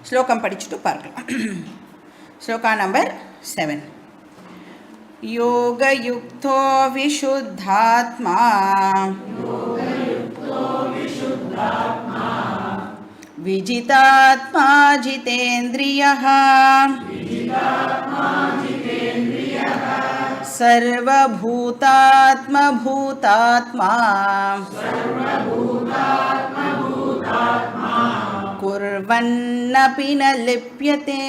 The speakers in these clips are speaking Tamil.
ஸ்லோகம் படிச்சுட்டு பார்க்கலாம். ஸ்லோகா நம்பர் 7. யோகயுக்தோ விஷுத்தாத்மா விஜிதாத்மா ஜிதேந்திரியः சர்வபூதாத்மா பூதாத்மா குர்வன்னபி ந லிப்யதே.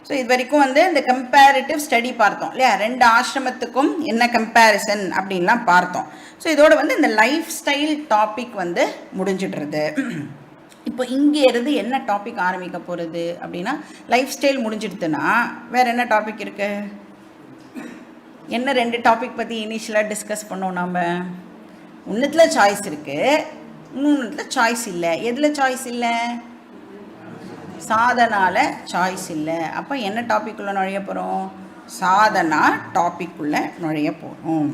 ஸோ இது வரைக்கும் இந்த கம்பேரிட்டிவ் ஸ்டடி பார்த்தோம் இல்லையா, 2 ஆசிரமத்துக்கும் என்ன கம்பேரிசன் அப்படின்லாம் பார்த்தோம். ஸோ இதோட இந்த லைஃப் ஸ்டைல் டாபிக் முடிஞ்சிடுறது. இப்போ இங்கே இருந்து என்ன டாபிக் ஆரம்பிக்க போகிறது அப்படின்னா, லைஃப் ஸ்டைல் முடிஞ்சிடுதுன்னா வேறு என்ன டாபிக் இருக்குது? என்ன 2 டாபிக் பற்றி இனிஷியலாக டிஸ்கஸ் பண்ணோம் நம்ம? ஒன்றுத்தில் சாய்ஸ் இருக்குது, இன்னொன்றுத்தில் சாய்ஸ் இல்லை. எதில் சாய்ஸ் இல்லை? சாதனால சாய்ஸ் இல்லை. அப்போ என்ன டாபிக்குள்ளே நுழைய போகிறோம்? சாதனா டாபிக்குள்ளே நுழைய போகிறோம்.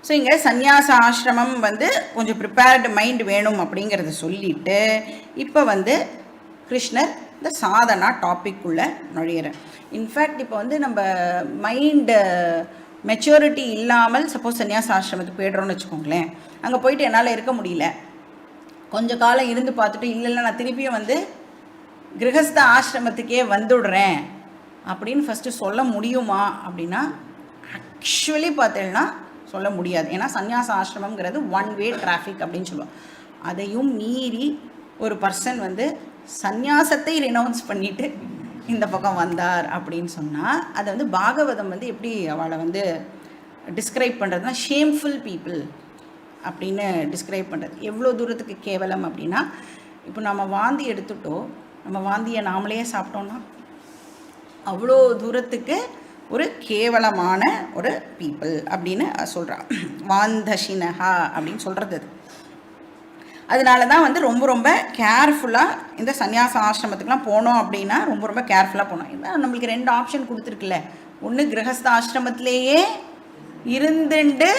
ஸோ இங்கே சந்நியாச ஆசிரமம் கொஞ்சம் ப்ரிப்பேர்டு மைண்ட் வேணும் அப்படிங்கிறத சொல்லிவிட்டு இப்போ கிருஷ்ணர் இந்த சாதனா டாபிக்குள்ளே நுழையிறேன். இன்ஃபேக்ட் இப்போ நம்ம மைண்டு மெச்சூரிட்டி இல்லாமல் சப்போஸ் சந்நியாச ஆசிரமத்துக்கு போய்டுறோன்னு வச்சுக்கோங்களேன். அங்கே போயிட்டு என்னால் இருக்க முடியல, கொஞ்சம் காலம் இருந்து பார்த்துட்டு இல்லை நான் திருப்பியும் கிரகஸ்த ஆசிரமத்துக்கே வந்துடுறேன் அப்படின்னு ஃபஸ்ட்டு சொல்ல முடியுமா அப்படின்னா ஆக்சுவலி பார்த்தேன்னா சொல்ல முடியாது. ஏன்னா சந்நியாச ஆசிரமங்கிறது 1 வே டிராஃபிக் அப்படின்னு சொல்லுவோம். அதையும் மீறி ஒரு பர்சன் சந்நியாசத்தை ரினவுன்ஸ் பண்ணிவிட்டு இந்த பக்கம் வந்தார் அப்படின்னு சொன்னால் அதை பாகவதம் எப்படி அவளை டிஸ்கிரைப் பண்ணுறதுனா ஷேம்ஃபுல் பீப்புள் அப்படின்னு டிஸ்கிரைப் பண்ணுறது. எவ்வளோ தூரத்துக்கு கேவலம் அப்படின்னா, இப்போ நம்ம வாந்தி எடுத்துட்டோம், நம்ம வாந்தியை நாமளே சாப்பிட்டோன்னா அவ்வளோ தூரத்துக்கு ஒரு கேவலமான ஒரு பீப்புள் அப்படின்னு சொல்கிறான். வாந்தஷினஹா அப்படின்னு சொல்கிறது. அதனால தான் ரொம்ப ரொம்ப கேர்ஃபுல்லாக இந்த சந்நியாச ஆசிரமத்துக்குலாம் போனோம் அப்படின்னா ரொம்ப கேர்ஃபுல்லாக போனோம். இதான் நம்மளுக்கு 2 ஆப்ஷன் கொடுத்துருக்குல்ல. ஒன்று கிரகஸ்த ஆசிரமத்திலேயே இருந்துட்டு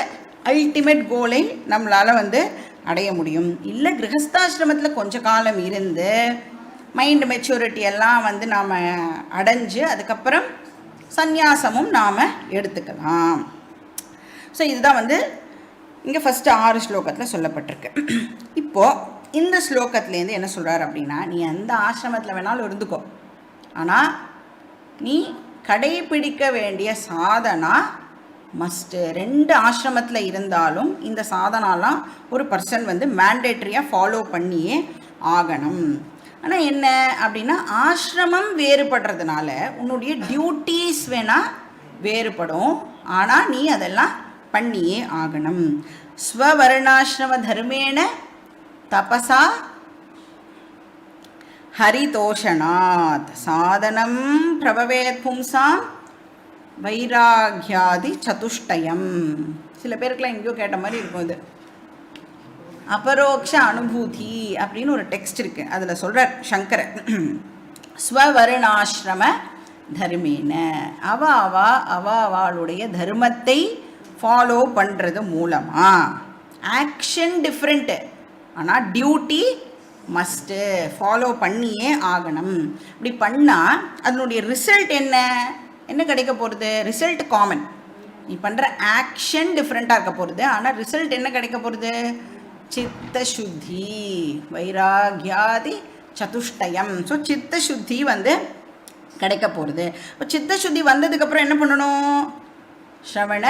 அல்டிமேட் கோலை நம்மளால் அடைய முடியும். இல்லை கிரகஸ்தாசிரமத்தில் கொஞ்ச காலம் இருந்து மைண்ட் மெச்சூரிட்டி எல்லாம் நாம் அடைஞ்சு அதுக்கப்புறம் சந்நியாசமும் நாம் எடுத்துக்கலாம். ஸோ இதுதான் இங்கே ஃபஸ்ட்டு 6 ஸ்லோகத்தில் சொல்லப்பட்டிருக்கு. இப்போது இந்த ஸ்லோகத்துலேருந்து என்ன சொல்கிறார் அப்படின்னா, நீ எந்த ஆசிரமத்தில் வேணாலும் இருந்துக்கோ, ஆனால் நீ கடைபிடிக்க வேண்டிய சாதனா மஸ்ட்டு. 2 ஆசிரமத்தில் இருந்தாலும் இந்த சாதனாலாம் ஒரு பர்சன் மேண்டேட்ரியாக ஃபாலோ பண்ணியே ஆகணும். ஆனால் என்ன அப்படின்னா, ஆசிரமம் வேறுபடுறதுனால உன்னுடைய டியூட்டீஸ் வேணால் வேறுபடும், ஆனால் நீ அதெல்லாம் பண்ணியே ஆகணும். ஸ்வவர்ணாசிரம தர்மேன தபசா ஹரிதோஷனாத் சாதனம் பிரபவேத் பும்சாம் வைராகியாதி சதுஷ்டயம். சில பேருக்குலாம் எங்கேயோ கேட்ட மாதிரி இருக்கும். இது அபரோக்ஷ அனுபூதி அப்படின்னு ஒரு டெக்ஸ்ட் இருக்குது. அதில் சொல்கிறார் சங்கரர், ஸ்வவர்ணாசிரம தர்மேன அவளுடைய தர்மத்தை ஃபாலோ பண்ணுறது மூலமாக ஆக்ஷன் டிஃப்ரெண்ட்டு, ஆனால் டியூட்டி மஸ்ட்டு ஃபாலோ பண்ணியே ஆகணும். இப்படி பண்ணால் அதனுடைய ரிசல்ட் என்ன கிடைக்க போகிறது? Result common. நீ பண்ணுற ஆக்ஷன் டிஃப்ரெண்ட்டாக இருக்க போகிறது, ஆனால் ரிசல்ட் என்ன கிடைக்க போகிறது? சித்த சுத்தி வைராகியாதி சதுஷ்டயம். ஸோ சித்த சுத்தி கிடைக்க போகிறது. இப்போ சித்த சுத்தி வந்ததுக்கப்புறம் என்ன பண்ணணும்? ஸ்ரவண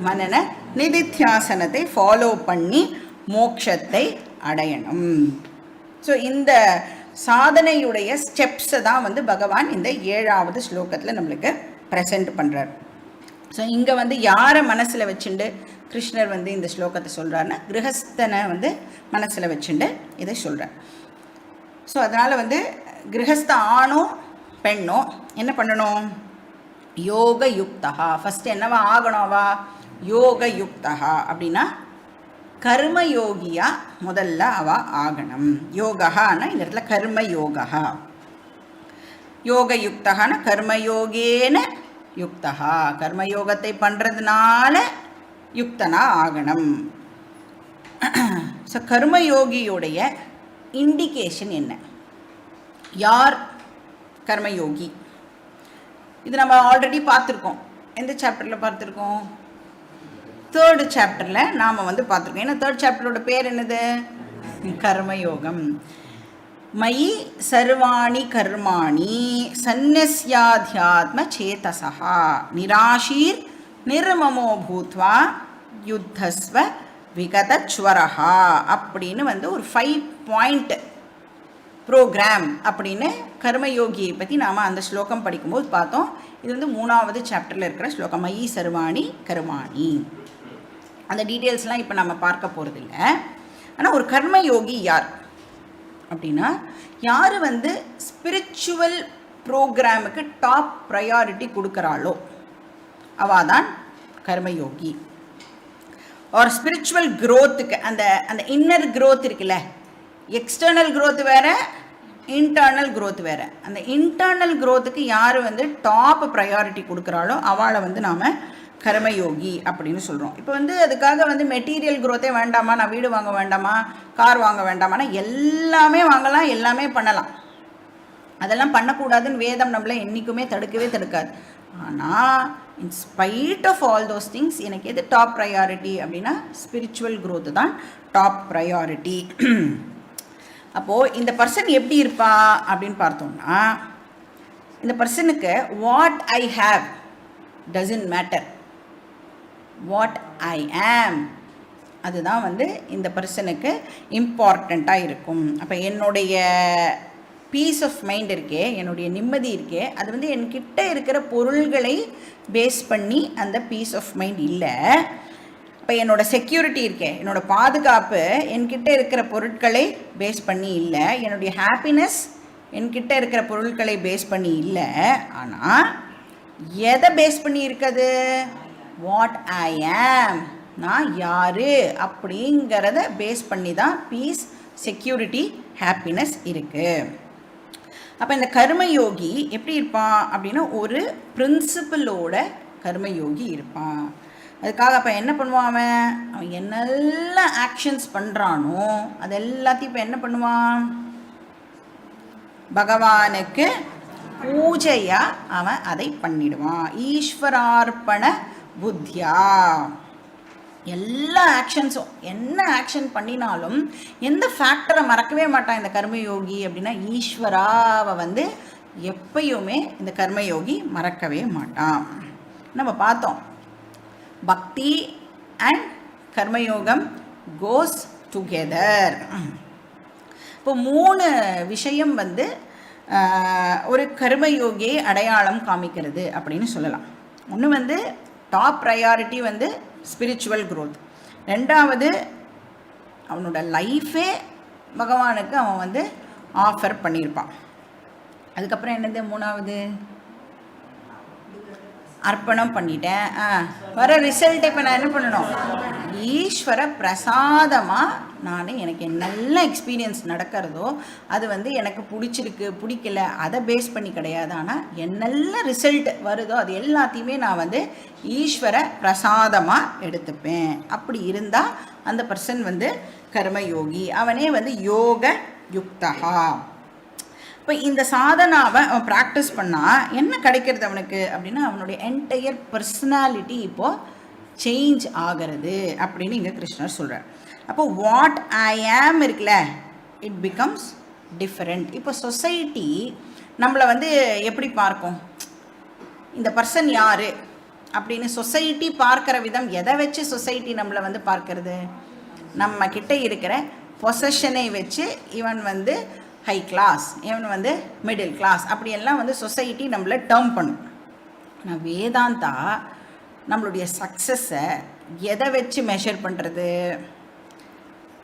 மனன நிதித்தியாசனத்தை ஃபாலோ பண்ணி மோட்சத்தை அடையணும். ஸோ இந்த சாதனையுடைய ஸ்டெப்ஸை தான் பகவான் இந்த 7வது ஸ்லோகத்தில் நம்மளுக்கு ப்ரெசென்ட் பண்ணுறார். ஸோ இங்கே யாரை மனசில் வச்சுண்டு கிருஷ்ணர் இந்த ஸ்லோகத்தை சொல்கிறாருன்னா, கிரகஸ்தனை மனசில் வச்சுண்டு இதை சொல்கிறார். ஸோ அதனால் கிரகஸ்த ஆணோ பெண்ணோ என்ன பண்ணணும்? யோக யுக்தா. ஃபஸ்ட்டு என்னவா ஆகணும்வா? யோக யுக்தா அப்படின்னா கர்மயோகியாக முதல்ல ஆகணும். யோகான்னா இந்த இடத்துல கர்மயோகா. யோக யுக்தகான கர்மயோகேன யுக்தா. கர்மயோகத்தை பண்ணுறதுனால யுக்தனா ஆகணும். ஸோ கர்மயோகியுடைய இண்டிகேஷன் என்ன? யார் கர்மயோகி? இது நம்ம ஆல்ரெடி பார்த்துருக்கோம். எந்த சாப்டரில் பார்த்துருக்கோம்? 3rd சாப்டரில் நாம் பார்த்துருக்கோம். ஏன்னா 3rd சாப்டரோட பேர் என்னது? கர்மயோகம். மயி சர்வாணி கர்மாணி சந்நிஸ்யாத்யாத்ம சேதசா நிராஷீர் நிர்மமோ பூத்வா யுத்தஸ்வ விகதச்வரஹா அப்படின்னு ஒரு 5 பாயிண்ட் ப்ரோக்ராம் அப்படின்னு கர்மயோகியை பற்றி நாம் அந்த ஸ்லோகம் படிக்கும்போது பார்த்தோம். இது 3வது சாப்டரில் இருக்கிற ஸ்லோகம், மயி சர்வாணி கர்மாணி. அந்த டீட்டெயில்ஸ்லாம் இப்போ நம்ம பார்க்க போகிறதில்ல. ஆனால் ஒரு கர்மயோகி யார் அப்படின்னா, யார் ஸ்பிரிச்சுவல் ப்ரோக்ராமுக்கு டாப் ப்ரையாரிட்டி கொடுக்குறாளோ அவள் தான் கர்மயோகி. ஒரு ஸ்பிரிச்சுவல் க்ரோத்துக்கு அந்த அந்த இன்னர் க்ரோத் இருக்குல்ல, எக்ஸ்டர்னல் க்ரோத் வேறு, இன்டர்னல் க்ரோத் வேறு. அந்த இன்டர்னல் க்ரோத்துக்கு யார் டாப் ப்ரையாரிட்டி கொடுக்குறாளோ அவளை நாம் கர்மயோகி அப்படின்னு சொல்கிறோம். இப்போ அதுக்காக மெட்டீரியல் க்ரோத்தே வேண்டாமா, நான் வீடு வாங்க வேண்டாமா, கார் வாங்க வேண்டாமான்னா எல்லாமே வாங்கலாம், எல்லாமே பண்ணலாம். அதெல்லாம் பண்ணக்கூடாதுன்னு வேதம் நம்மளை என்றைக்குமே தடுக்கவே தடுக்காது. ஆனால் in spite of all those things எனக்கு எது டாப் ப்ரையாரிட்டி அப்படின்னா ஸ்பிரிச்சுவல் க்ரோத்து தான் டாப் ப்ரையாரிட்டி. அப்போது இந்த பர்சன் எப்படி இருப்பா அப்படின்னு பார்த்தோம்னா, இந்த பர்சனுக்கு what I have doesn't matter, what I am அதுதான் இந்த பர்சனுக்கு இம்பார்ட்டண்ட்டாக இருக்கும். அப்போ என்னுடைய பீஸ் ஆஃப் மைண்ட் இருக்கே, என்னுடைய நிம்மதி இருக்கே, அது என்கிட்ட இருக்கிற பொருள்களை பேஸ் பண்ணி அந்த பீஸ் ஆஃப் மைண்ட் இல்லை. இப்போ என்னோடய செக்யூரிட்டி இருக்கே, என்னோடய பாதுகாப்பு என்கிட்ட இருக்கிற பொருட்களை பேஸ் பண்ணி இல்லை. என்னுடைய ஹாப்பினஸ் என்கிட்ட இருக்கிற பொருட்களை பேஸ் பண்ணி இல்லை. ஆனால் எதை பேஸ் பண்ணி இருக்குது? வாட் ஐ ஆம், நான் யார் அப்படிங்கிறத பேஸ் பண்ணி தான் பீஸ், செக்யூரிட்டி, ஹாப்பினஸ் இருக்குது. அப்போ இந்த கர்மயோகி எப்படி இருப்பான் அப்படின்னா, ஒரு பிரின்சிபலோட கர்மயோகி இருப்பான். அதுக்காக அப்போ என்ன பண்ணுவான்? அவன் என்னெல்லாம் ஆக்ஷன்ஸ் பண்ணுறானோ அது எல்லாத்தையும் இப்போ என்ன பண்ணுவான்? பகவானுக்கு பூஜையாக அவன் அதை பண்ணிடுவான். ஈஸ்வரார்ப்பண புத்தியா எல்லா ஆக்ஷன்ஸும், என்ன ஆக்ஷன் பண்ணினாலும் எந்த ஃபேக்டரை மறக்கவே மாட்டான் இந்த கர்மயோகி அப்படின்னா, ஈஸ்வராவை எப்பயுமே இந்த கர்மயோகி மறக்கவே மாட்டான். நம்ம பார்த்தோம், பக்தி அண்ட் கர்மயோகம் கோஸ் டுகெதர். இப்போ 3 விஷயம் ஒரு கர்மயோகியை அடையாளம் காமிக்கிறது அப்படின்னு சொல்லலாம். ஒன்று டாப் ப்ரையாரிட்டி ஸ்பிரிச்சுவல் க்ரோத். 2வது அவனோட லைஃபே பகவானுக்கு அவன் ஆஃபர் பண்ணியிருப்பான். அதுக்கப்புறம் என்னது? 3வது அர்ப்பணம் பண்ணிட்டேன், வர ரிசல்ட்டை இப்போ நான் என்ன பண்ணணும்? ஈஸ்வர பிரசாதமாக நான் எனக்கு என்னெல்லாம் எக்ஸ்பீரியன்ஸ் நடக்கிறதோ அது எனக்கு பிடிச்சிருக்கு பிடிக்கல அதை பேஸ் பண்ணி கிடையாது. ஆனால் என்னெல்லாம் ரிசல்ட் வருதோ அது எல்லாத்தையுமே நான் ஈஸ்வர பிரசாதமாக எடுத்துப்பேன். அப்படி இருந்தால் அந்த பர்சன் கர்மயோகி. அவனே யோக யுக்தகா. இப்போ இந்த சாதனாவை அவன் ப்ராக்டிஸ் பண்ணால் என்ன கிடைக்கிறது அவனுக்கு அப்படின்னா, அவனுடைய என்டையர் பர்சனாலிட்டி இப்போது சேஞ்ச் ஆகிறது அப்படின்னு இங்கே கிருஷ்ணர் சொல்கிறார். அப்போ வாட் ஐ ஆம் இருக்குல்ல, இட் பிகம்ஸ் டிஃப்ரெண்ட். இப்போ சொசைட்டி நம்மளை எப்படி பார்க்கும், இந்த பர்சன் யார் அப்படின்னு சொசைட்டி பார்க்குற விதம், எதை வச்சு சொசைட்டி நம்மளை பார்க்கறது? நம்ம கிட்ட இருக்கிற பொசஷனை வச்சு இவன் ஹை கிளாஸ், இவன் மிடில் கிளாஸ், அப்படியெல்லாம் சொசைட்டி நம்மளை டேர்ம் பண்ணும். ஆனால் வேதாந்தா நம்மளுடைய சக்ஸஸை எதை வச்சு மெஷர் பண்ணுறது?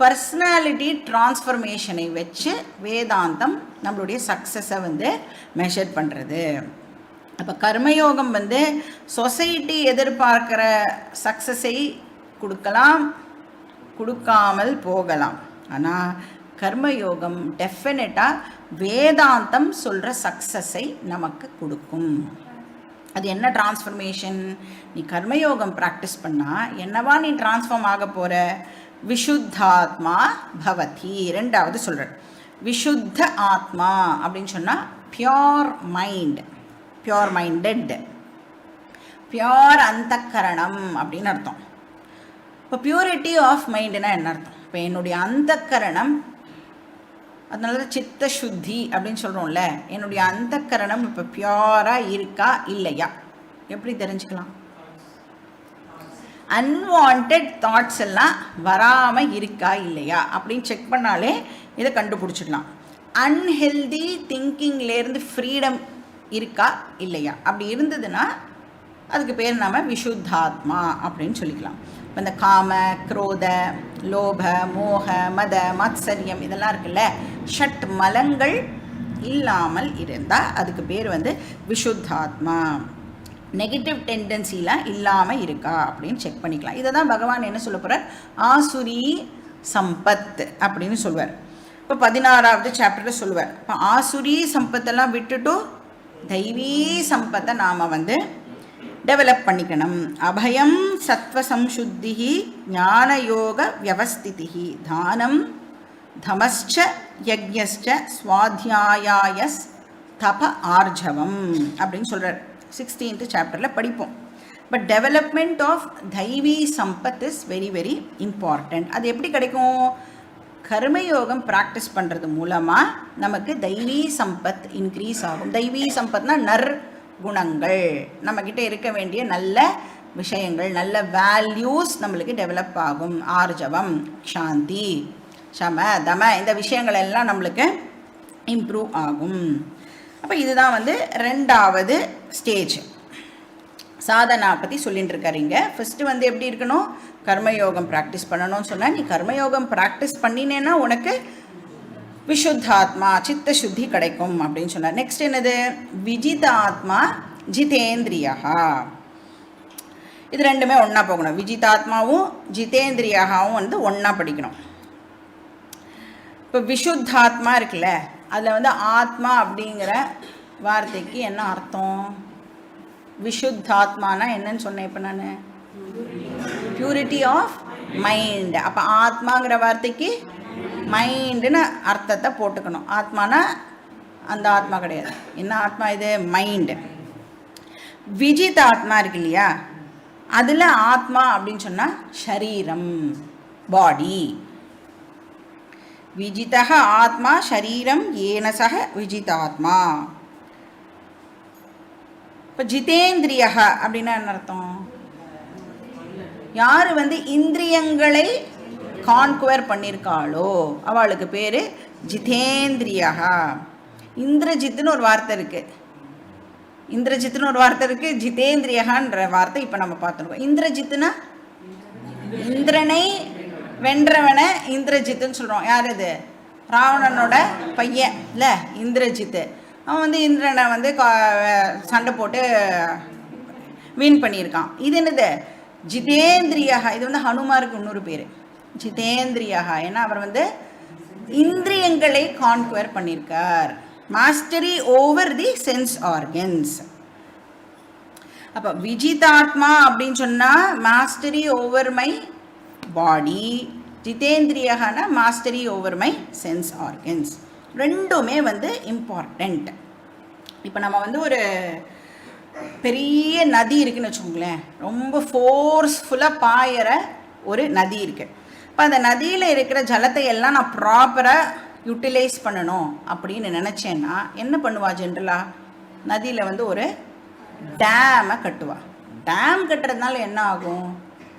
பர்சனாலிட்டி டிரான்ஸ்ஃபர்மேஷனை வச்சு வேதாந்தம் நம்மளுடைய சக்ஸஸை மெஷர் பண்ணுறது. அப்போ கர்மயோகம் சொசைட்டி எதிர்பார்க்குற சக்ஸஸை கொடுக்கலாம், கொடுக்காமல் போகலாம். ஆனால் கர்மயோகம் டெஃபினட்டாக வேதாந்தம் சொல்கிற சக்ஸஸை நமக்கு கொடுக்கும். அது என்ன டிரான்ஸ்ஃபர்மேஷன்? நீ கர்மயோகம் ப்ராக்டிஸ் பண்ணால் என்னவா நீ டிரான்ஸ்ஃபார்ம் ஆக போகிற? விஷுத்தாத்மா பவதி. ரெண்டாவது சொல்கிறார், விஷுத்த ஆத்மா அப்படின்னு சொன்னால் pure mind, pure minded, pure அந்தக்கரணம் அப்படின்னு அர்த்தம். இப்போ பியூரிட்டி ஆஃப் மைண்டுனா என்ன அர்த்தம்? இப்போ என்னுடைய அந்தக்கரணம், அதனால தான் சித்த சுத்தி அப்படின்னு சொல்கிறோம்ல, என்னுடைய அந்தக்கரணம் இப்போ பியூராக இருக்கா இல்லையா எப்படி தெரிஞ்சுக்கலாம்? அன்வான்ட் தாட்ஸ் எல்லாம் வராமல் இருக்கா இல்லையா அப்படின்னு செக் பண்ணாலே இதை கண்டுபிடிச்சிடலாம். அன்ஹெல்தி திங்கிங்லேருந்து ஃப்ரீடம் இருக்கா இல்லையா, அப்படி இருந்ததுன்னா அதுக்கு பேர் நாம் விஷுத்தாத்மா அப்படின்னு சொல்லிக்கலாம். இப்போ இந்த காம, குரோத, லோப, மோக, மத, மாத்சரியம் இதெல்லாம் இருக்குல்ல, ஷட் மலங்கள் இல்லாமல் இருந்தால் அதுக்கு பேர் விஷுத்தாத்மா. நெகட்டிவ் டெண்டன்சிலாம் இல்லாமல் இருக்கா அப்படின்னு செக் பண்ணிக்கலாம். இதை தான் பகவான் என்ன சொல்ல போகிறார், ஆசுரி சம்பத் அப்படின்னு சொல்லுவார். இப்போ 16வது சாப்டரில் சொல்லுவார், இப்போ ஆசுரி சம்பத்தெல்லாம் விட்டுட்டு தெய்வீ சம்பத்தை நாம் டெவலப் பண்ணிக்கணும். அபயம் சத்வ சம்சுத்தி ஞானயோக வியவஸ்திதி தானம் தமஸ்ச யக்ஞஸ்ச ஸ்வாத்யாயாயஸ் தப ஆர்ஜவம் அப்படின்னு சொல்கிறார். 16th சாப்டரில் படிப்போம். பட் டெவலப்மெண்ட் ஆஃப் தெய்வீ சம்பத் இஸ் வெரி வெரி இம்பார்ட்டண்ட். அது எப்படி கிடைக்கும்? கர்மயோகம் ப்ராக்டிஸ் பண்ணுறது மூலமாக நமக்கு தெய்வீ சம்பத் இன்க்ரீஸ் ஆகும். தெய்வீ சம்பத்னா நற்குணங்கள், நம்மக்கிட்ட இருக்க வேண்டிய நல்ல விஷயங்கள், நல்ல வேல்யூஸ் நம்மளுக்கு டெவலப் ஆகும். ஆர்ஜவம், சாந்தி, சம, தம இந்த விஷயங்கள் எல்லாம் நம்மளுக்கு இம்ப்ரூவ் ஆகும். அப்போ இதுதான் ரெண்டாவது ஸ்டேஜ். சாதனா பற்றி சொல்லிட்டு இருக்காருங்க. ஃபஸ்ட்டு எப்படி இருக்கணும், கர்மயோகம் ப்ராக்டிஸ் பண்ணணும்னு சொன்னால், நீ கர்மயோகம் ப்ராக்டிஸ் பண்ணினேன்னா உனக்கு விஷுத்தாத்மா சித்த சுத்தி கிடைக்கும் அப்படின்னு சொன்னார். நெக்ஸ்ட் என்னது, விஜிதாத்மா ஜிதேந்திரியா. இது ரெண்டுமே ஒன்றா போகணும். விஜிதாத்மாவும் ஜிதேந்திரியாவும் ஒன்றா படிக்கணும். இப்போ விஷுத்தாத்மா இருக்குல்ல, அதில் ஆத்மா அப்படிங்கிற வார்த்தைக்கு என்ன அர்த்தம்? விஷுத்தாத்மானா என்னன்னு சொன்னேன் இப்போ நான், பியூரிட்டி ஆஃப் மைண்ட். அப்போ ஆத்மாங்கிற வார்த்தைக்கு மைண்டுன்னு அர்த்தத்தை போட்டுக்கணும். ஆத்மானா அந்த ஆத்மா கிடையாது. என்ன ஆத்மா இது? மைண்டு. விஜித் ஆத்மா இருக்கு இல்லையா, அதில் ஆத்மா அப்படின்னு சொன்னால் ஷரீரம், பாடி. விஜிதः ஆத்மா ஷரீரம் ஏன சக விஜிதாத்மா. இப்போ ஜிதேந்திரியா அப்படின்னா என்ன அர்த்தம்? யார் இந்திரியங்களை கான்குவர் பண்ணியிருக்காளோ அவளுக்கு பேர் ஜிதேந்திரியா. இந்திரஜித்துன்னு ஒரு வார்த்தை இருக்குது, இந்திரஜித்துன்னு ஒரு வார்த்தை இருக்குது, ஜிதேந்திரியான்ற வார்த்தை இப்போ நம்ம பார்த்துருக்கோம். இந்திரஜித்துனா இந்திரனை வென்றவனை இந்திரஜித்துன்னு சொல்கிறோம். யார் அது? ராவணனோட பையன் இல்லை இந்திரஜித்து. அவன் இந்திரனை சண்டை போட்டு வின் பண்ணியிருக்கான். இது என்னது? ஜிதேந்திரியா. இது ஹனுமாருக்கு இன்னொரு பேர் ஜிதேந்திரியா. ஏன்னா அவர் இந்திரியங்களை கான்குவர் பண்ணியிருக்கார். Mastery over the sense organs. அப்போ விஜிதாத்மா அப்படின்னு சொன்னால் மாஸ்டரி ஓவர் மை பாடி, ஜிதேந்திரியானா mastery over my sense organs. ரெண்டுமே இம்பார்ட்டண்ட். இப்போ நம்ம ஒரு பெரிய நதி இருக்குதுன்னு வச்சுக்கோங்களேன், ரொம்ப ஃபோர்ஸ்ஃபுல்லாக பாயிற ஒரு நதி இருக்குது. இப்போ அந்த நதியில் இருக்கிற ஜலத்தை எல்லாம் நான் ப்ராப்பராக யூட்டிலைஸ் பண்ணணும் அப்படின்னு நினச்சேன்னா என்ன பண்ணுவா? ஜென்ரலாக நதியில் ஒரு டேமை கட்டுவா. டேம் கட்டுறதுனால என்ன ஆகும்?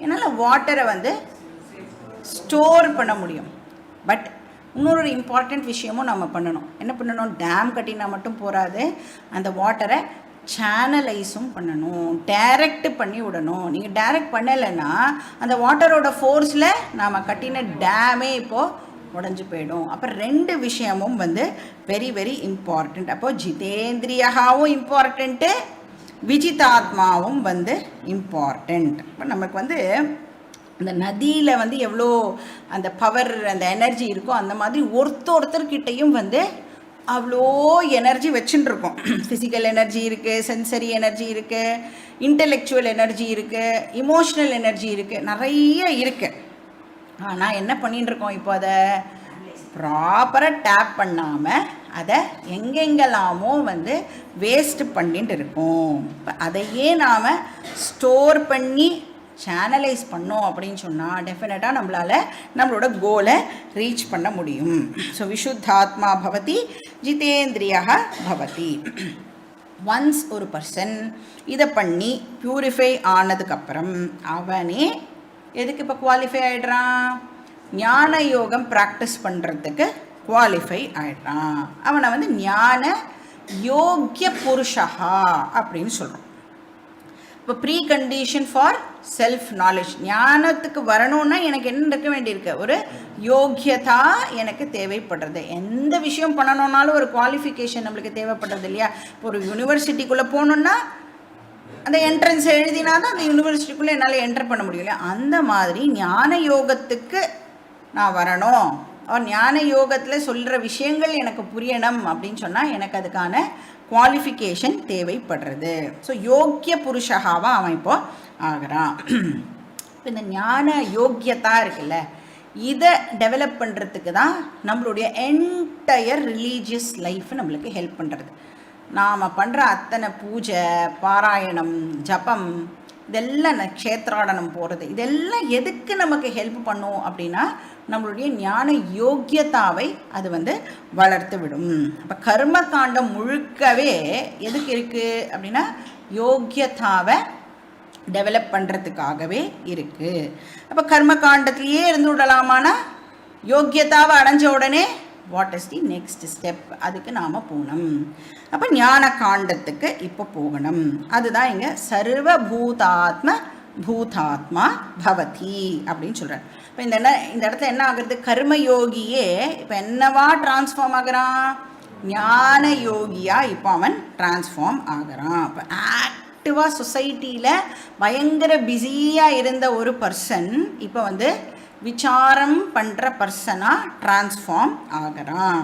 என்னால் வாட்டரை ஸ்டோர் பண்ண முடியும். பட் இன்னொரு இம்பார்ட்டண்ட் விஷயமும் நம்ம பண்ணணும். என்ன பண்ணணும்? டேம் கட்டினா மட்டும் போகாது, அந்த வாட்டரை சேனலைஸும் பண்ணணும், டைரக்ட் பண்ணி விடணும். நீங்கள் டைரக்ட் பண்ணலைன்னா அந்த வாட்டரோட ஃபோர்ஸில் நாம் கட்டின டேமே இப்போது உடஞ்சி போயிடும். அப்போ ரெண்டு விஷயமும் வெரி வெரி இம்பார்ட்டண்ட். அப்போது ஜிதேந்திரியாவும் இம்பார்ட்டண்ட்டு, விஜிதாத்மாவும் இம்பார்ட்டண்ட். இப்போ நமக்கு அந்த நதியில் எவ்வளோ அந்த பவர், அந்த எனர்ஜி இருக்கோ அந்த மாதிரி ஒருத்தர்கிட்டையும் அவ்வளோ எனர்ஜி வச்சுட்டுருக்கோம். ஃபிசிக்கல் எனர்ஜி இருக்குது, சென்சரி எனர்ஜி இருக்குது, இன்டெலெக்சுவல் எனர்ஜி இருக்குது, இமோஷ்னல் எனர்ஜி இருக்குது, நிறைய இருக்குது. ஆனால் என்ன பண்ணிட்டு இருக்கோம் இப்போ? அதை ப்ராப்பராக டேப் பண்ணாமல் அதை எங்கெங்கெல்லாமோ வந்து வேஸ்ட் பண்ணிட்டு இருக்கோம். இப்போ அதையே நாம் ஸ்டோர் பண்ணி சேனலைஸ் பண்ணோம் அப்படின்னு சொன்னால் டெஃபினட்டாக நம்மளால் நம்மளோட கோலை ரீச் பண்ண முடியும். ஸோ விஷுத்தாத்மா பவதி ஜிதேந்திரியா பவதி. ஒன்ஸ் ஒரு பர்சன் இதை பண்ணி ப்யூரிஃபை ஆனதுக்கப்புறம் அவனே எதுக்கு இப்போ குவாலிஃபை ஆகிடுறான்? ஞான யோகம் ப்ராக்டிஸ் பண்ணுறதுக்கு குவாலிஃபை ஆகிடுறான். அவனை வந்து ஞான யோக்கிய புருஷா அப்படின்னு சொல்கிறான். இப்போ precondition for self knowledge, ஞானத்துக்கு வரணும்னா எனக்கு என்ன இருக்க வேண்டியிருக்கு? ஒரு யோக்கியதா எனக்கு தேவைப்படுறது. எந்த விஷயம் பண்ணணுன்னாலும் ஒரு குவாலிஃபிகேஷன் நம்மளுக்கு தேவைப்படுறது இல்லையா? இப்போ ஒரு யூனிவர்சிட்டிக்குள்ளே போகணுன்னா அந்த என்ட்ரன்ஸ் எழுதினா தான் அந்த யூனிவர்சிட்டிக்குள்ளே என்னால் என்டர் பண்ண முடியும் இல்லையா? அந்த மாதிரி ஞான யோகத்துக்கு நான் வரணும், ஞான யோகத்தில் சொல்கிற விஷயங்கள் எனக்கு புரியணும் அப்படின்னு சொன்னால் எனக்கு அதுக்கான குவாலிஃபிகேஷன் தேவைப்படுறது. ஸோ யோக்கிய புருஷகாவாக அவன் இப்போ ஆகிறான். இப்போ இந்த ஞான யோக்கியதா இருக்குல்ல, இதை டெவலப் பண்ணுறதுக்கு தான் நம்மளுடைய என்டையர் ரிலீஜியஸ் லைஃப் நம்மளுக்கு ஹெல்ப் பண்ணுறது. நாம் பண்ணுற அத்தனை பூஜை, பாராயணம், ஜபம், இதெல்லாம் க்ஷேத்ராடனம் போகிறது, இதெல்லாம் எதுக்கு நமக்கு ஹெல்ப் பண்ணும் அப்படின்னா நம்மளுடைய ஞான யோக்கியதாவை அது வந்து வளர்த்து விடும். அப்போ கர்ம காண்டம் முழுக்கவே எதுக்கு இருக்குது அப்படின்னா யோக்கியதாவை டெவலப் பண்ணுறதுக்காகவே இருக்குது. அப்போ கர்ம காண்டத்திலேயே இருந்து விடலாமான்னா யோக்கியதாவை அடைஞ்ச உடனே what is the next step? அதுக்கு நாம் போகணும். அப்போ ஞான காண்டத்துக்கு இப்போ போகணும். அதுதான் இங்கே சர்வபூதாத்மா பவதி அப்படின்னு சொல்கிறார். இப்போ இந்த இடத்துல என்ன ஆகுறது? கர்மயோகியே இப்போ என்னவா டிரான்ஸ்ஃபார்ம் ஆகிறான்? ஞான யோகியாக இப்போ அவன் டிரான்ஸ்ஃபார்ம் ஆகிறான். இப்போ ஆக்டிவாக சொசைட்டியில் பயங்கர பிஸியாக இருந்த ஒரு பர்சன் இப்போ வந்து விசாரம் பண்ணுற பர்சனாக டிரான்ஸ்ஃபார்ம் ஆகிறான்.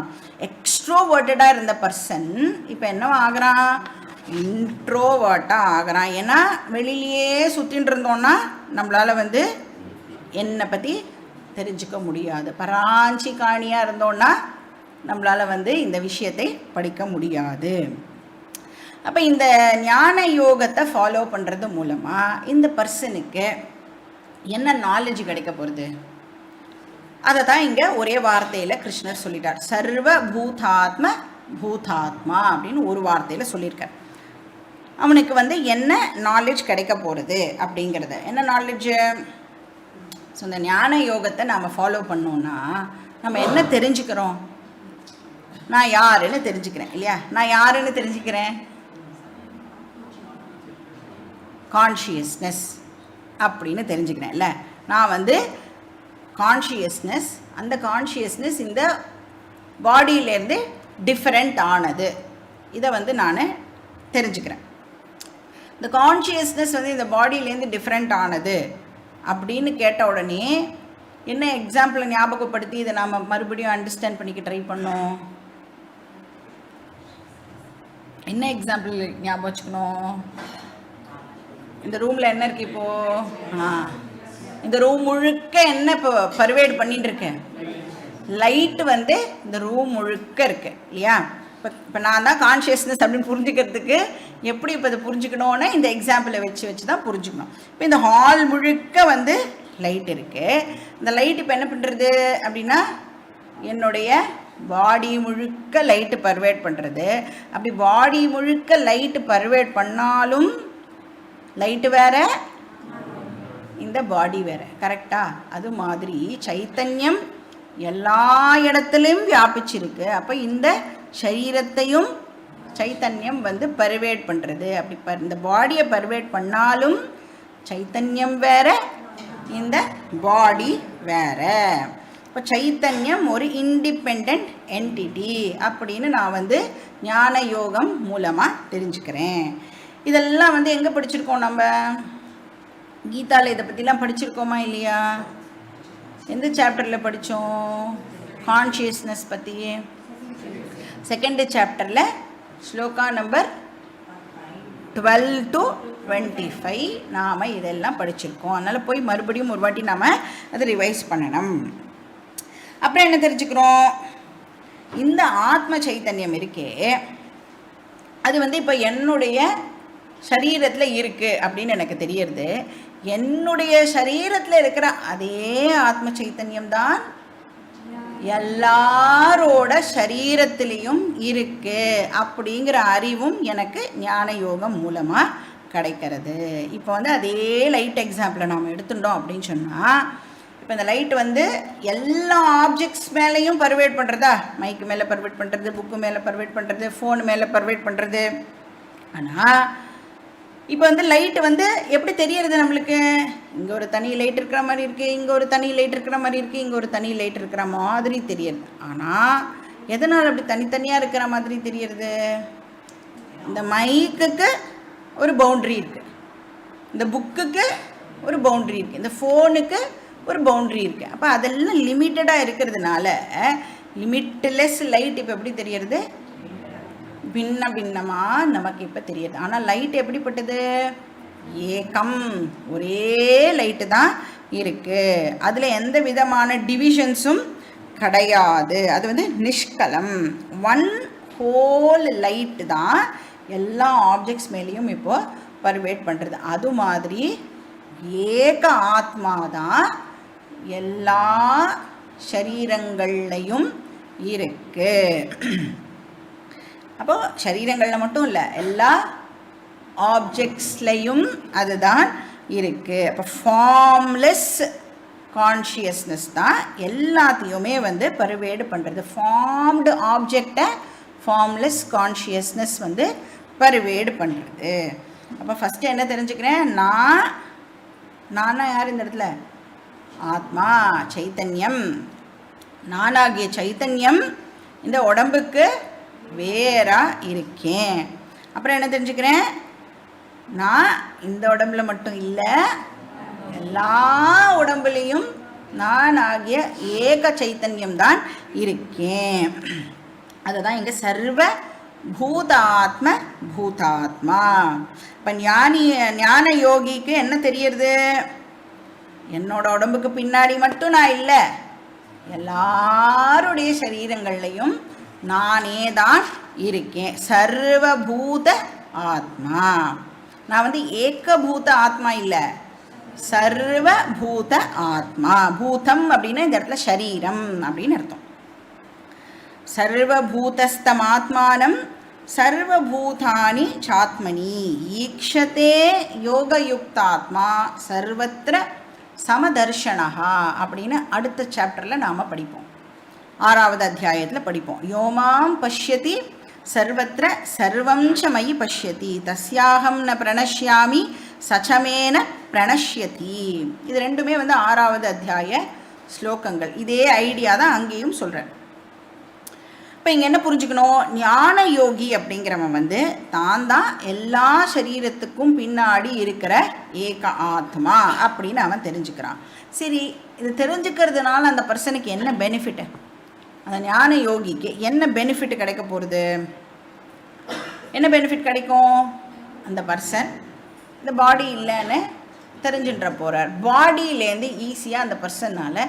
எக்ஸ்ட்ரோவர்ட்டடாக இருந்த பர்சன் இப்போ என்னவா ஆகிறான்? இன்ட்ரோவர்ட்டாக ஆகிறான். ஏன்னா வெளியிலேயே சுற்றின்னு இருந்தோன்னா நம்மளால் வந்து என்னை பற்றி தெரிஞ்சுக்க முடியாது. பராஞ்சி காணியாக இருந்தோன்னா நம்மளால் வந்து இந்த விஷயத்தை படிக்க முடியாது. அப்போ இந்த ஞான யோகத்தை ஃபாலோ பண்ணுறது மூலமாக இந்த பர்சனுக்கு என்ன நாலேஜ் கிடைக்க போகிறது? அதை தான் இங்கே ஒரே வார்த்தையில் கிருஷ்ணர் சொல்லிட்டார். சர்வ பூதாத்மா அப்படின்னு ஒரு வார்த்தையில் சொல்லியிருக்கார். அவனுக்கு வந்து என்ன நாலேஜ் கிடைக்க போகிறது அப்படிங்கிறத, என்ன நாலேஜ்? ஸோ இந்த ஞான யோகத்தை நாம் ஃபாலோ பண்ணோன்னா நம்ம என்ன தெரிஞ்சுக்கிறோம்? நான் யாருன்னு தெரிஞ்சுக்கிறேன் இல்லையா? நான் யாருன்னு தெரிஞ்சுக்கிறேன்? கான்ஷியஸ்னஸ் அப்படின்னு தெரிஞ்சுக்கிறேன் இல்லை? நான் வந்து கான்ஷியஸ்னஸ், அந்த கான்ஷியஸ்னஸ் இந்த பாடியிலேருந்து டிஃப்ரெண்ட் ஆனது, இதை வந்து நான் தெரிஞ்சுக்கிறேன். இந்த கான்ஷியஸ்னஸ் வந்து இந்த பாடியிலேருந்து டிஃப்ரெண்ட் ஆனது அப்படின்னு கேட்ட உடனே என்ன எக்ஸாம்பிளை ஞாபகப்படுத்தி இதை நாம் மறுபடியும் அண்டர்ஸ்டாண்ட் பண்ணிக்க ட்ரை பண்ணோம்? என்ன எக்ஸாம்பிள் ஞாபகம் வச்சுக்கணும்? இந்த ரூமில் என்ன இருக்குது இப்போது? இந்த ரூம் முழுக்க என்ன இப்போ பர்வேட் பண்ணிட்டு இருக்கேன்? லைட்டு வந்து இந்த ரூம் முழுக்க இருக்குது இல்லையா? இப்போ நான் தான் கான்ஷியஸ்னஸ் அப்படின்னு புரிஞ்சுக்கிறதுக்கு எப்படி இப்போ இதை புரிஞ்சுக்கணுன்னா இந்த எக்ஸாம்பிளை வச்சு தான் புரிஞ்சுக்கணும். இப்போ இந்த ஹால் முழுக்க வந்து லைட் இருக்குது. இந்த லைட் இப்போ என்ன பண்ணுறது அப்படின்னா என்னுடைய பாடி முழுக்க லைட்டு பர்வேட் பண்ணுறது. அப்படி பாடி முழுக்க லைட்டு பர்வேட் பண்ணாலும் லைட்டு வேறு, இந்த பாடி வேறு. கரெக்டாக? அது மாதிரி சைத்தன்யம் எல்லா இடத்துலையும் வியாபிச்சிருக்கு. அப்போ இந்த சரீரத்தையும் சைத்தன்யம் வந்து பர்வேட் பண்ணுறது. அப்படி இந்த பாடியை பர்வேட் பண்ணாலும் சைத்தன்யம் வேறு, இந்த பாடி வேறு. இப்போ சைத்தன்யம் ஒரு இண்டிபெண்ட் என்டிட்டி அப்படின்னு நான் வந்து ஞான யோகம் மூலமாக தெரிஞ்சுக்கிறேன். இதெல்லாம் வந்து எங்கே படிச்சிருக்கோம்? நம்ம கீதாவில் இதை பற்றிலாம் படிச்சிருக்கோமா இல்லையா? எந்த சாப்டரில் படித்தோம்? கான்ஷியஸ்னஸ் பற்றி செகண்ட் சாப்டரில் ஸ்லோகா நம்பர் 12 to 25 நாம் இதெல்லாம் படிச்சிருக்கோம். அதனால் போய் மறுபடியும் ஒரு வாட்டி நாம் அதை ரிவைஸ் பண்ணணும். அப்புறம் என்ன தெரிஞ்சுக்கிறோம், இந்த ஆத்ம சைத்தன்யம் இருக்கே அது வந்து இப்போ என்னுடைய சரீரத்தில் இருக்குது அப்படின்னு எனக்கு தெரியறது. என்னுடைய சரீரத்தில் இருக்கிற அதே ஆத்ம சைத்தன்யம் தான் எல்லாரோட சரீரத்திலையும் இருக்கு அப்படிங்கிற அறிவும் எனக்கு ஞான யோகம் மூலமாக கிடைக்கிறது. இப்போ வந்து அதே லைட் எக்ஸாம்பிளை நாம் எடுத்துட்டோம் அப்படின்னு சொன்னால், இப்போ இந்த லைட் வந்து எல்லா ஆப்ஜெக்ட்ஸ் மேலேயும் பர்வேட் பண்ணுறதா, மைக்கு மேலே பர்வேட் பண்ணுறது, புக்கு மேலே பர்வேட் பண்ணுறது, ஃபோன் மேலே பர்வேட் பண்ணுறது. ஆனால் இப்போ வந்து லைட்டு வந்து எப்படி தெரியறது நம்மளுக்கு, இங்கே ஒரு தனி லைட் இருக்கிற மாதிரி இருக்குது, இங்கே ஒரு தனி லைட் இருக்கிற மாதிரி இருக்குது, இங்கே ஒரு தனி லைட் இருக்கிற மாதிரி தெரியறது. ஆனால் எதனால் அப்படி தனித்தனியாக இருக்கிற மாதிரி தெரியறது, இந்த மைக்குக்கு ஒரு பவுண்ட்ரி இருக்குது, இந்த புக்குக்கு ஒரு பவுண்ட்ரி இருக்குது, இந்த ஃபோனுக்கு ஒரு பவுண்ட்ரி இருக்குது. அப்போ அதெல்லாம் லிமிட்டடாக இருக்கிறதுனால லிமிட்லெஸ் லைட் இப்போ எப்படி தெரியறது, பின்ன பின்னமாக நமக்கு இப்போ தெரியுது. ஆனால் லைட் எப்படிப்பட்டது, ஏகம், ஒரே லைட்டு தான் இருக்குது, அதில் எந்த விதமான டிவிஷன்ஸும் கிடையாது. அது வந்து நிஷ்கலம், ஒன் ஹோல் லைட்டு தான் எல்லா ஆப்ஜெக்ட்ஸ் மேலேயும் இப்போது பர்வேட் பண்ணுறது. அது மாதிரி ஏக ஆத்மா தான் எல்லா சரீரங்கள்லையும் இருக்குது. அப்போது சரீரங்களில் மட்டும் இல்லை, எல்லா ஆப்ஜெக்ட்ஸ்லையும் அதுதான் இருக்குது. அப்போ ஃபார்ம்லெஸ் கான்ஷியஸ்னஸ் தான் எல்லாத்தையுமே வந்து பர்வேடு பண்ணுறது. ஃபார்ம்டு ஆப்ஜெக்டை ஃபார்ம்லெஸ் கான்ஷியஸ்னஸ் வந்து பர்வேடு பண்ணுறது. அப்போ ஃபஸ்ட்டு என்ன தெரிஞ்சுக்கிறேன், நானா யார் இந்த இடத்துல, ஆத்மா சைத்தன்யம். நானாகிய சைத்தன்யம் இந்த உடம்புக்கு வேறாக இருக்கேன். அப்புறம் என்ன தெரிஞ்சுக்கிறேன், நான் இந்த உடம்புல மட்டும் இல்லை, எல்லா உடம்புலையும் நான் ஆகிய ஏக சைத்தன்யம் தான் இருக்கேன். அதுதான் இங்கே சர்வ பூதாத்ம பூதாத்மா. இப்போ ஞான யோகிக்கு என்ன தெரியறது, என்னோட உடம்புக்கு பின்னாடி மட்டும் நான் இல்லை, எல்லாருடைய சரீரங்கள்லையும் நானே தான் இருக்கேன். சர்வபூத ஆத்மா. நான் வந்து ஏகபூத ஆத்மா இல்லை, சர்வபூத ஆத்மா. பூதம் அப்படின்னா இந்த இடத்துல சரீரம் அப்படின்னு அர்த்தம். சர்வபூதஸ்தம் ஆத்மானம் சர்வபூதானி சாத்மனி ஈக்ஷதே யோகயுக்தாத்மா சர்வத்திர சமதர்ஷனஹா அப்படின்னு அடுத்த சாப்டரில் நாம் படிப்போம். 6வது அத்தியாயத்தில் படிப்போம். யோமாம் பஷ்யதி சர்வத்திர சர்வம் ச மயி பஷ்யதி தஸ்யாஹம் ந பிரணஷ்யாமி சச்சமேன பிரணஷ்யதி. இது ரெண்டுமே வந்து 6வது அத்தியாய ஸ்லோகங்கள். இதே ஐடியா தான் அங்கேயும் சொல்கிறேன். இப்போ இங்கே என்ன புரிஞ்சுக்கணும், ஞான யோகி அப்படிங்கிறவன் வந்து தான் தான் எல்லா சரீரத்துக்கும் பின்னாடி இருக்கிற ஏக ஆத்மா அப்படின்னு அவன் தெரிஞ்சுக்கிறான். சரி, இது தெரிஞ்சுக்கிறதுனால அந்த பர்சனுக்கு என்ன பெனிஃபிட்டு, அந்த ஞான யோகிக்கு என்ன பெனிஃபிட் கிடைக்க போகிறது, என்ன பெனிஃபிட் கிடைக்கும், அந்த பர்சன் இந்த பாடி இல்லைன்னு தெரிஞ்சுன்ற போகிறார். பாடியிலேருந்து ஈஸியாக அந்த பர்சனால்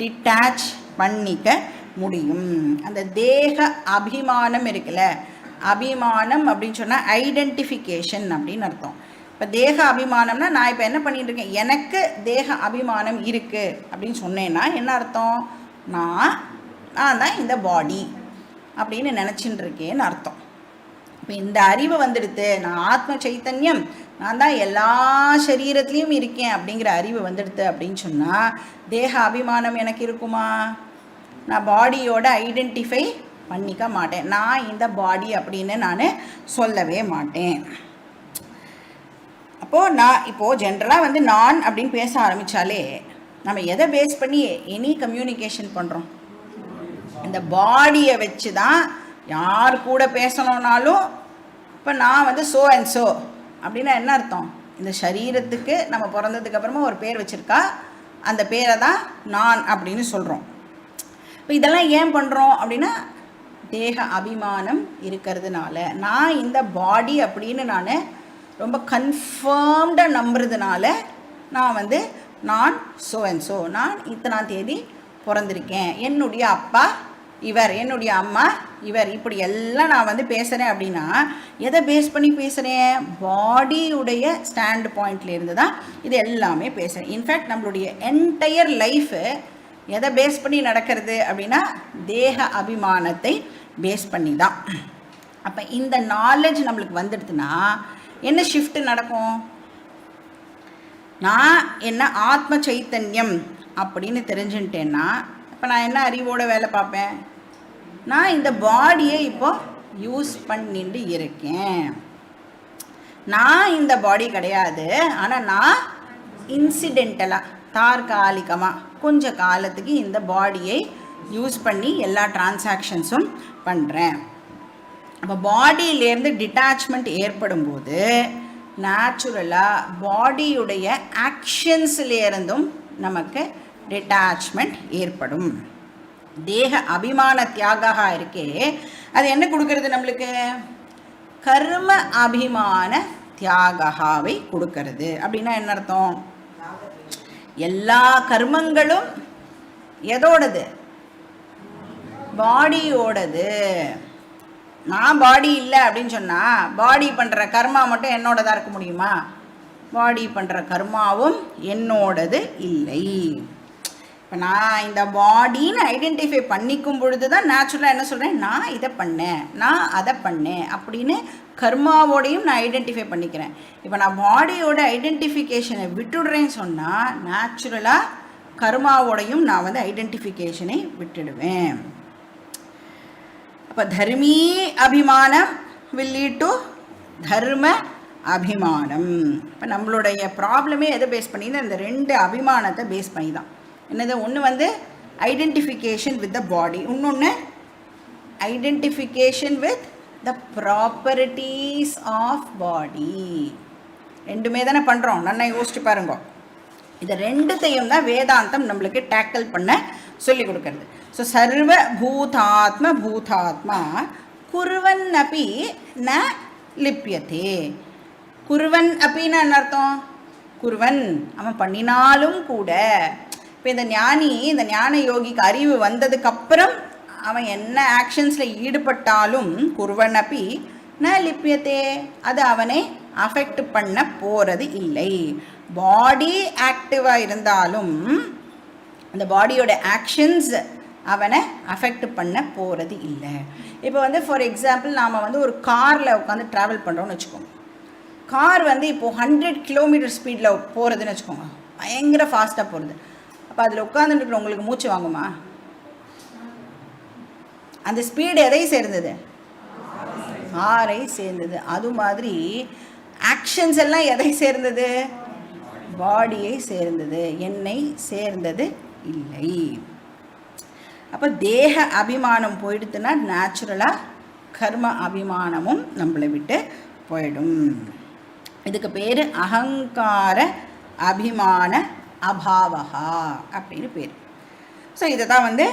டிட்டாச் பண்ணிக்க முடியும். அந்த தேக அபிமானம் இருக்குல்ல, அபிமானம் அப்படின்னு சொன்னால் ஐடென்டிஃபிகேஷன் அப்படின்னு அர்த்தம். இப்போ தேக அபிமானம்னா நான் இப்போ என்ன பண்ணிட்டு இருக்கேன், எனக்கு தேக அபிமானம் இருக்குது அப்படின்னு சொன்னேன்னா என்ன அர்த்தம், நான் தான் இந்த பாடி அப்படின்னு நினச்சின்னு இருக்கேன்னு அர்த்தம். இப்போ இந்த அறிவு வந்துடுத்து, நான் ஆத்ம சைத்தன்யம், நான் தான் எல்லா சரீரத்துலேயும் இருக்கேன் அப்படிங்கிற அறிவு வந்துடுத்து அப்படின்னு சொன்னால் தேக அபிமானம் எனக்கு இருக்குமா, நான் பாடியோட ஐடென்டிஃபை பண்ணிக்க மாட்டேன், நான் இந்த பாடி அப்படின்னு நான் சொல்லவே மாட்டேன். இப்போது ஜென்ரலாக வந்து நான் அப்படின்னு பேச ஆரம்பித்தாலே நம்ம எதை பேஸ் பண்ணி எனி கம்யூனிகேஷன் பண்ணுறோம், இந்த பாடியை வச்சு தான். யார் கூட பேசணுன்னாலும் இப்போ நான் வந்து ஸோ அண்ட் ஸோ அப்படின்னா என்ன அர்த்தம், இந்த சரீரத்துக்கு நம்ம பிறந்ததுக்கப்புறமா ஒரு பேர் வச்சுருக்கா, அந்த பேரை தான் நான் அப்படின்னு சொல்கிறோம். இப்போ இதெல்லாம் ஏன் பண்ணுறோம் அப்படின்னா தேக அபிமானம் இருக்கிறதுனால. நான் இந்த பாடி அப்படின்னு நான் ரொம்ப கன்ஃபர்ம்டாக நம்புறதுனால நான் வந்து நான் ஸோ அண்ட் ஸோ, நான் இத்தனாம் தேதி பிறந்திருக்கேன், என்னுடைய அப்பா இவர், என்னுடைய அம்மா இவர், இப்படி எல்லாம் நான் வந்து பேசுகிறேன் அப்படின்னா எதை பேஸ் பண்ணி பேசுகிறேன்? பாடியுடைய ஸ்டாண்ட் பாயிண்ட்லேருந்து தான் இது எல்லாமே பேசுகிறேன். இன்ஃபேக்ட் நம்மளுடைய என்டையர் லைஃபு எதை பேஸ் பண்ணி நடக்கிறது அப்படின்னா தேக அபிமானத்தை பேஸ் பண்ணி தான். அப்போ இந்த நாலேஜ் நம்மளுக்கு வந்துடுதுன்னா என்ன ஷிஃப்ட் நடக்கும்? நான் என்ன ஆத்ம சைத்தன்யம் அப்படின்னு தெரிஞ்சுட்டேன்னா இப்போ நான் என்ன அறிவோட வேலை பார்ப்பேன்? நான் இந்த பாடியை இப்போ யூஸ் பண்ணிட்டு இருக்கேன். நான் இந்த பாடி கிடையாது, ஆனால் நான் இன்சிடென்டலாக தற்காலிகமாக கொஞ்ச காலத்துக்கு இந்த பாடியை யூஸ் பண்ணி எல்லா டிரான்சாக்ஷன்ஸும் பண்ணுறேன். அப்போ பாடியிலேருந்து டிட்டாச்மெண்ட் ஏற்படும் போது நேச்சுரலாக பாடியுடைய ஆக்ஷன்ஸ்லேருந்தும் நமக்கு டிட்டாச்மெண்ட் ஏற்படும். தேக அபிமான தியாகா இருக்கே, அது என்ன கொடுக்கறது நம்மளுக்கு? கர்ம அபிமான தியாகாவை கொடுக்கறது. அப்படின்னா என்ன அர்த்தம்? எல்லா கர்மங்களும் எதோடது? பாடியோடது. நான் பாடி இல்லை அப்படின்னு சொன்னால் பாடி பண்ணுற கர்மா மட்டும் என்னோடதாக இருக்க முடியுமா? பாடி பண்ணுற கர்மாவும் என்னோடது இல்லை. இப்போ நான் இந்த பாடின்னு ஐடென்டிஃபை பண்ணிக்கும் பொழுது தான் நேச்சுரலாக என்ன சொல்கிறேன்? நான் இதை பண்ணேன், நான் அதை பண்ணேன் அப்படின்னு கர்மாவோடையும் நான் ஐடென்டிஃபை பண்ணிக்கிறேன். இப்போ நான் பாடியோட ஐடென்டிஃபிகேஷனை விட்டுடுறேன்னு சொன்னால் நேச்சுரலாக கர்மாவோடையும் நான் வந்து ஐடென்டிஃபிகேஷனை விட்டுடுவேன். அப்போ தர்மீ அபிமானம் will lead to தர்ம அபிமானம். இப்போ நம்மளுடைய ப்ராப்ளமே எதை பேஸ் பண்ணி தான்? இந்த ரெண்டு அபிமானத்தை பேஸ் பண்ணி தான். என்னது? ஒன்று வந்து ஐடென்டிஃபிகேஷன் வித் த பாடி, இன்னொன்று identification with the properties of body. ரெண்டுமே தானே பண்ணுறோம். நல்லா யோசிச்சு பாருங்க. இது ரெண்டுத்தையும் தான் வேதாந்தம் நம்மளுக்கு டேக்கிள் பண்ண சொல்லி கொடுக்கறது. ஸோ சர்வ பூதாத்ம பூதாத்மா குருவன் அப்பி ந லிப்பியத்தே. குருவன் அப்படின்னா என்ன அர்த்தம்? குருவன் அவன் பண்ணினாலும் கூட. இப்போ இந்த ஞானி, இந்த ஞான யோகிக்கு அறிவு வந்ததுக்கப்புறம் அவன் என்ன ஆக்ஷன்ஸில் ஈடுபட்டாலும் குருவன் அப்பி ந லிப்பியத்தே, அது அவனை அஃபெக்ட் பண்ண போகிறது இல்லை. பாடி ஆக்டிவாக இருந்தாலும் அந்த பாடியோட ஆக்ஷன்ஸ் அவனை அஃபெக்ட் பண்ண போகிறது இல்லை. இப்போ வந்து ஃபார் எக்ஸாம்பிள் நாம் வந்து ஒரு காரில் உட்காந்து ட்ராவல் பண்ணுறோன்னு வச்சுக்கோங்க. கார் வந்து இப்போது 100 கிலோமீட்டர் ஸ்பீடில் போகிறதுன்னு வச்சுக்கோங்க, பயங்கர ஃபாஸ்ட்டாக போகிறது. அப்போ அதில் உட்காந்துட்டு உங்களுக்கு மூச்சு வாங்குமா? அந்த ஸ்பீடு எதை சேர்ந்தது? காரை சேர்ந்தது. அது மாதிரி ஆக்ஷன்ஸ் எல்லாம் எதை சேர்ந்தது? பாடியை சேர்ந்தது, என்னை சேர்ந்தது இல்லை. அப்போ தேக அபிமானம் போயிடுத்துன்னா நேச்சுரலாக கர்ம அபிமானமும் நம்மளை விட்டு போயிடும். இதுக்கு பேர் அகங்கார அபிமான அபாவகா அப்படின்னு பேர். ஸோ இதை தான் வந்து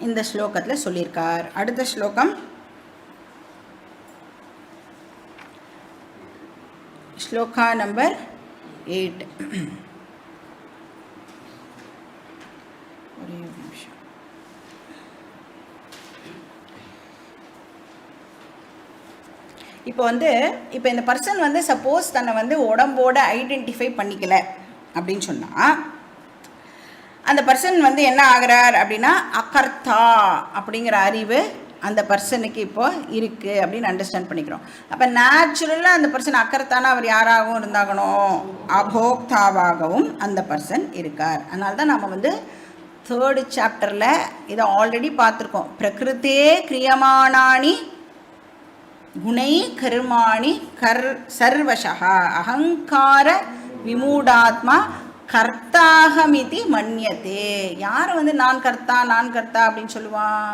இந்த ஸ்லோகத்தில் சொல்லியிருக்கார். அடுத்த ஸ்லோகம் ஸ்லோகா நம்பர் 8. ஒரே ஒரு நிமிஷம். இப்போ இந்த பர்சன் வந்து சப்போஸ் தன்னை வந்து உடம்போட ஐடென்டிஃபை பண்ணிக்கல அப்படின்னு சொன்னால் அந்த பர்சன் வந்து என்ன ஆகிறார் அப்படின்னா அகர்த்தா அப்படிங்கிற அறிவு அந்த பர்சனுக்கு இப்போ இருக்குது அப்படின்னு அண்டர்ஸ்டாண்ட் பண்ணிக்கிறோம். அப்போ நேச்சுரலாக அந்த பர்சன் அக்கர்த்தானா அவர் யாராகவும் இருந்தாகணும், அபோக்தாவாகவும் அந்த பர்சன் இருக்கார். அதனால தான் நம்ம வந்து 3rd சாப்டரில் இதை ஆல்ரெடி பார்த்துருக்கோம். பிரகிருத்தே கிரியமானானி குணை கர்மாணி சர்வசா அகங்கார விமூடாத்மா கர்த்தாகமிதி மன்யத்தே. யார் வந்து நான் கர்த்தா அப்படின்னு சொல்லுவான்?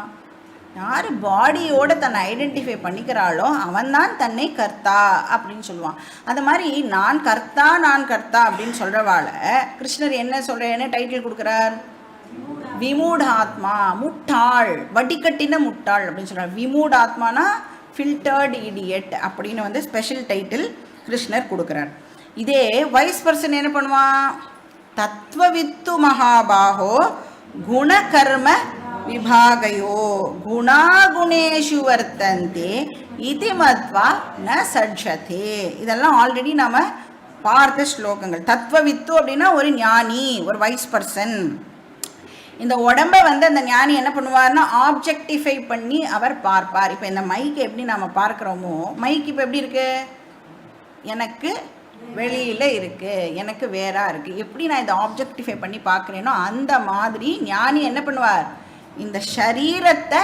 யார் பாடியோட தன்னை ஐடென்டிஃபை பண்ணிக்கிறாளோ அவன்தான் தன்னை கர்த்தா அப்படின்னு சொல்லுவான். அந்த மாதிரி நான் கர்த்தா அப்படின்னு சொல்கிறவாள கிருஷ்ணர் என்ன டைட்டில் கொடுக்குறார்? விமூடாத்மா, முட்டாள், வடிகட்டின முட்டாள் அப்படின்னு சொல்கிறார். விமூடாத்மானா ஃபில்டர்டு இடியட் அப்படின்னு வந்து ஸ்பெஷல் டைட்டில் கிருஷ்ணர் கொடுக்குறார். இதே வைஸ் பர்சன் என்ன பண்ணுவான்? தத்துவவித்து மகாபாகோ குணகர்ம விபாகையோ குணாகுணேஷு வர்த்தந்தே இதி மத்வா ந சட்சதே. இதெல்லாம் ஆல்ரெடி நாம் பார்த்த ஸ்லோகங்கள். தத்துவவித்து அப்படின்னா ஒரு ஞானி, ஒரு வைஸ் பர்சன். இந்த உடம்பை வந்து அந்த ஞானி என்ன பண்ணுவார்னா ஆப்ஜெக்டிஃபை பண்ணி அவர் பார்ப்பார். இப்போ இந்த மைக்கு எப்படி நாம் பார்க்குறோமோ, மைக் இப்போ எப்படி இருக்குது? எனக்கு வெளியில் இருக்குது, எனக்கு வேறா இருக்குது. எப்படி நான் இதை ஆப்ஜெக்டிஃபை பண்ணி பார்க்குறேனோ அந்த மாதிரி ஞானி என்ன பண்ணுவார்? இந்த சரீரத்தை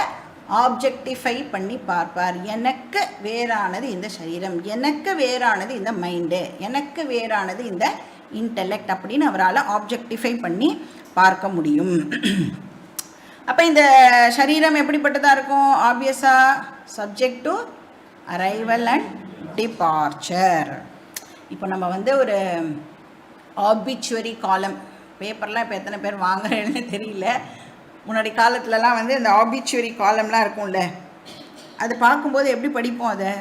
ஆப்ஜெக்டிஃபை பண்ணி பார்ப்பார். எனக்கு வேறானது இந்த சரீரம், எனக்கு வேறானது இந்த மைண்டு, எனக்கு வேறானது இந்த இன்டெலெக்ட் அப்படின்னு அவரால் ஆப்ஜெக்டிஃபை பண்ணி பார்க்க முடியும். அப்போ இந்த சரீரம் எப்படிப்பட்டதாக இருக்கும்? ஆப்வியஸாக subject to arrival and departure. இப்போ நம்ம வந்து ஒரு ஆபிச்சுவரி காலம் பேப்பர்லாம் இப்போ எத்தனை பேர் வாங்குறேன்னு தெரியல. முன்னாடி காலத்துலலாம் வந்து இந்த ஆபிச்சுவரி காலம்லாம் இருக்கும்ல, அது பார்க்கும்போது எப்படி படிப்போம்? அதை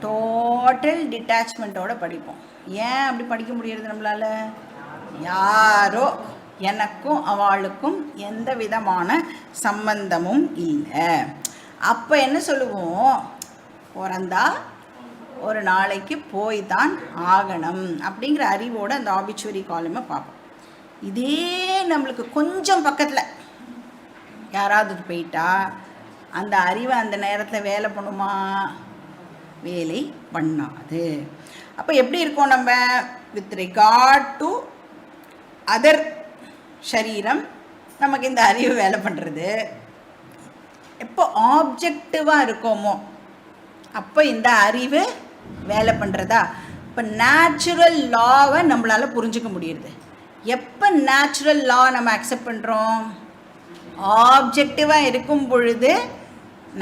டோட்டல் டிட்டாச்மெண்ட்டோடு படிப்போம். ஏன் அப்படி படிக்க முடியறது நம்மளால்? யாரோ எனக்கும் அவளுக்கும் எந்த விதமான சம்பந்தமும் இல்லை. அப்போ என்ன சொல்லுவோம்? பிறந்தா ஒரு நாளைக்கு போய் தான் ஆகணும் அப்படிங்கிற அறிவோடு அந்த ஆபிச்சுவரி காலமை பார்ப்போம். இதே நம்மளுக்கு கொஞ்சம் பக்கத்தில் யாராவது போயிட்டா அந்த அறிவை அந்த நேரத்தில் வேலை பண்ணுமா? வேலை பண்ணாது. அப்போ எப்படி இருக்கோம் நம்ம வித் ரிகார்ட் டு அதர் சரீரம்? நமக்கு இந்த அறிவு வேலை பண்ணுறது. எப்போ ஆப்ஜெக்டிவாக இருக்கோமோ அப்போ இந்த அறிவு வேலை பண்ணுறதா? இப்போ நேச்சுரல் லாவை நம்மளால் புரிஞ்சுக்க முடியுது. எப்போ நேச்சுரல் லா நம்ம அக்செப்ட் பண்ணுறோம்? ஆப்ஜெக்டிவாக இருக்கும் பொழுது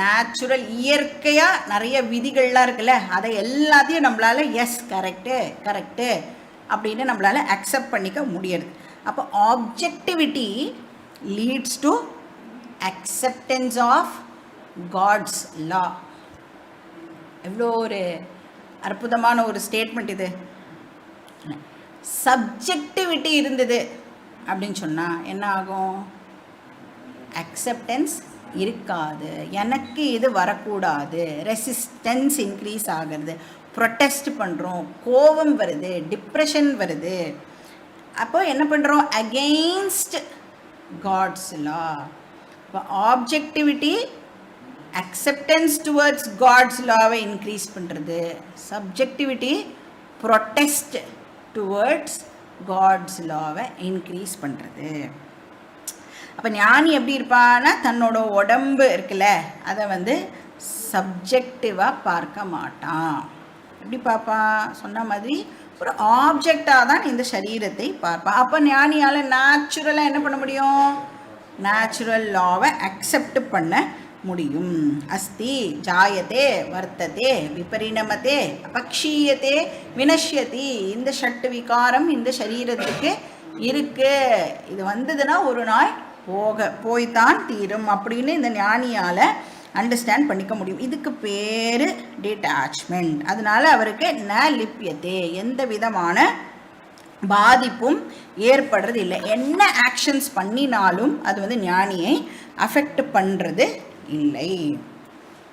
நேச்சுரல் இயற்கையாக நிறைய விதிகள்லாம் இருக்குல்ல, அதை எல்லாத்தையும் நம்மளால் எஸ் கரெக்டு அப்படின்னு நம்மளால் அக்செப்ட் பண்ணிக்க முடியாது. அப்போ objectivity leads to acceptance of God's law. எவ்வளோ ஒரு அற்புதமான ஒரு ஸ்டேட்மெண்ட் இது. சப்ஜெக்டிவிட்டி இருந்தது அப்படின்னு சொன்னால் என்ன ஆகும்? அக்செப்டன்ஸ் இருக்காது. எனக்கு இது வரக்கூடாது, ரெசிஸ்டன்ஸ் இன்க்ரீஸ் ஆகிறது, ப்ரொட்டஸ்ட் பண்ணுறோம், கோபம் வருது, டிப்ரெஷன் வருது. அப்போ என்ன பண்ணுறோம்? Against God's law. இப்போ ஆப்ஜெக்டிவிட்டி அக்செப்டன்ஸ் டுவர்ட்ஸ் காட்ஸ் லாவை இன்க்ரீஸ் பண்ணுறது, சப்ஜெக்டிவிட்டி ப்ரொட்டஸ்ட் டுவர்ட்ஸ் காட்ஸ் லாவை இன்க்ரீஸ் பண்ணுறது. அப்போ ஞானி எப்படி இருப்பான்னா தன்னோட உடம்பு இருக்குல்ல அதை வந்து சப்ஜெக்டிவாக பார்க்க மாட்டான். எப்படி பார்ப்பான்? சொன்ன மாதிரி ஒரு ஆப்ஜெக்டாக தான் இந்த சரீரத்தை பார்ப்பான். அப்போ ஞானியால் நேச்சுரலாக என்ன பண்ண முடியும்? நேச்சுரல் லாவை அக்செப்ட் பண்ண முடியும். அஸ்தி ஜாயத்தே வர்த்ததே விபரிணமத்தே அபக்ஷீயத்தே வினஷ்யதி. இந்த ஷட்டு விகாரம் இந்த சரீரத்துக்கு இருக்கு, இது வந்ததுன்னா ஒரு நாள் போய்தான் தீரும் அப்படின்னு இந்த ஞானியால் அண்டர்ஸ்டாண்ட் பண்ணிக்க முடியும். இதுக்கு பேர் டிட்டாச்மெண்ட். அதனால அவருக்கு ந லிப்பியத்தே, எந்த விதமான பாதிப்பும் ஏற்படுறது இல்லை. என்ன ஆக்ஷன்ஸ் பண்ணினாலும் அது வந்து ஞானியை அஃபெக்ட் பண்ணுறது இல்லை.